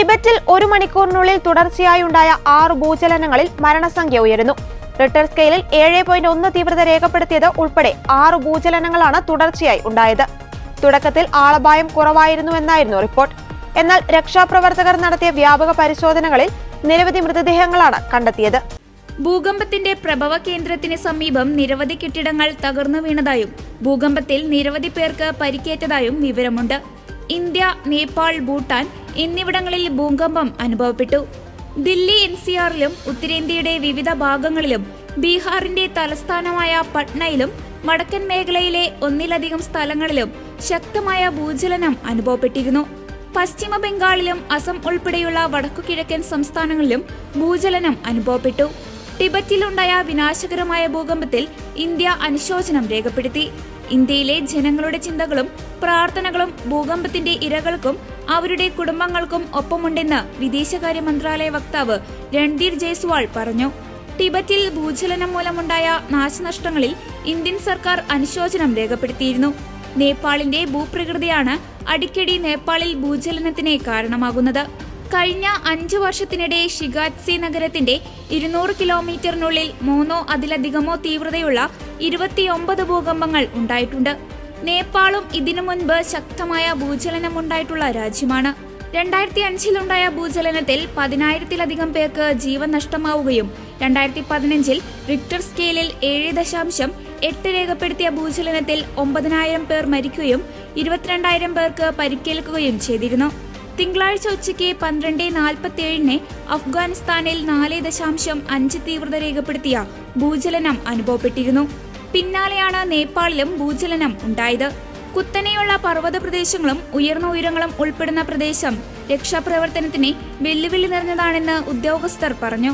ടിബറ്റിൽ 1 മണിക്കൂറിനുള്ളിൽ തുടർച്ചയായുണ്ടായ 6 ഭൂചലനങ്ങളിൽ മരണസംഖ്യ ഉയരുന്നു. റിക്ടർ സ്കെയിലിൽ 7.1 തീവ്രത രേഖപ്പെടുത്തിയത് ഉൾപ്പെടെ 6 ഭൂചലനങ്ങളാണ് തുടർച്ചയായി ഉണ്ടായത്. തുടക്കത്തിൽ ആളപായം കുറവായിരുന്നുവെന്നായിരുന്നു റിപ്പോർട്ട്. എന്നാൽ രക്ഷാപ്രവർത്തകർ നടത്തിയ വ്യാപക പരിശോധനകളിൽ നിരവധി മൃതദേഹങ്ങളാണ് കണ്ടെത്തിയത്. ഭൂകമ്പത്തിന്റെ പ്രഭവ കേന്ദ്രത്തിന് സമീപം നിരവധി കെട്ടിടങ്ങൾ തകർന്നു വീണതായും ഭൂകമ്പത്തിൽ നിരവധി പേർക്ക് പരിക്കേറ്റതായും വിവരമുണ്ട്. ഇന്ത്യ, നേപ്പാൾ, ഭൂട്ടാൻ എന്നിവിടങ്ങളിൽ ഭൂകമ്പം അനുഭവപ്പെട്ടു. ദില്ലി NCRലും ഉത്തരേന്ത്യയുടെ വിവിധ ഭാഗങ്ങളിലും ബീഹാറിന്റെ തലസ്ഥാനമായ പട്നയിലും വടക്കൻ മേഖലയിലെ ഒന്നിലധികം സ്ഥലങ്ങളിലും ശക്തമായ ഭൂചലനം അനുഭവപ്പെട്ടിരുന്നു. പശ്ചിമ ബംഗാളിലും അസം ഉൾപ്പെടെയുള്ള വടക്കുകിഴക്കൻ സംസ്ഥാനങ്ങളിലും ഭൂചലനം അനുഭവപ്പെട്ടു. ടിബറ്റിലുണ്ടായ വിനാശകരമായ ഭൂകമ്പത്തിൽ ഇന്ത്യ അനുശോചനം രേഖപ്പെടുത്തി. ഇന്ത്യയിലെ ജനങ്ങളുടെ ചിന്തകളും പ്രാർത്ഥനകളും ഭൂകമ്പത്തിന്റെ ഇരകൾക്കും അവരുടെ കുടുംബങ്ങൾക്കും ഒപ്പമുണ്ടെന്ന് വിദേശകാര്യ മന്ത്രാലയ വക്താവ് രൺധീർ ജയ്സ്വാൾ പറഞ്ഞു. ടിബറ്റിൽ ഭൂചലനം മൂലമുണ്ടായ നാശനഷ്ടങ്ങളിൽ ഇന്ത്യൻ സർക്കാർ അനുശോചനം രേഖപ്പെടുത്തിയിരുന്നു. നേപ്പാളിന്റെ ഭൂപ്രകൃതിയാണ് അടിക്കടി നേപ്പാളിൽ ഭൂചലനത്തിന് കാരണമാകുന്നത്. കഴിഞ്ഞ 5 വർഷത്തിനിടെ ഷിഗാറ്റ്സി നഗരത്തിന്റെ 200 കിലോമീറ്ററിനുള്ളിൽ 3 അതിലധികമോ തീവ്രതയുള്ള 29 ഭൂകമ്പങ്ങൾ ഉണ്ടായിട്ടുണ്ട്. നേപ്പാളും ഇതിനു മുൻപ് ശക്തമായ ഭൂചലനം ഉണ്ടായിട്ടുള്ള രാജ്യമാണ്. 2005-ലുണ്ടായ ഭൂചലനത്തിൽ 10,000-ലധികം പേർക്ക് ജീവൻ നഷ്ടമാവുകയും 2015-ൽ റിക്ടർ സ്കെയിലിൽ 7.8 രേഖപ്പെടുത്തിയ ഭൂചലനത്തിൽ 9,000 പേർ മരിക്കുകയും 22,000 പേർക്ക് പരിക്കേൽക്കുകയും ചെയ്തിരുന്നു. തിങ്കളാഴ്ച ഉച്ചയ്ക്ക് 12:47 അഫ്ഗാനിസ്ഥാനിൽ 4.5 തീവ്രത രേഖപ്പെടുത്തിയ ഭൂചലനം അനുഭവപ്പെട്ടിരുന്നു. പിന്നാലെയാണ് നേപ്പാളിലും ഭൂചലനം ഉണ്ടായത്. കുത്തനെയുള്ള പർവ്വത പ്രദേശങ്ങളും ഉയർന്ന ഉയരങ്ങളും ഉൾപ്പെടുന്ന പ്രദേശം രക്ഷാപ്രവർത്തനത്തിന് വെല്ലുവിളി നിറഞ്ഞതാണെന്ന് ഉദ്യോഗസ്ഥർ പറഞ്ഞു.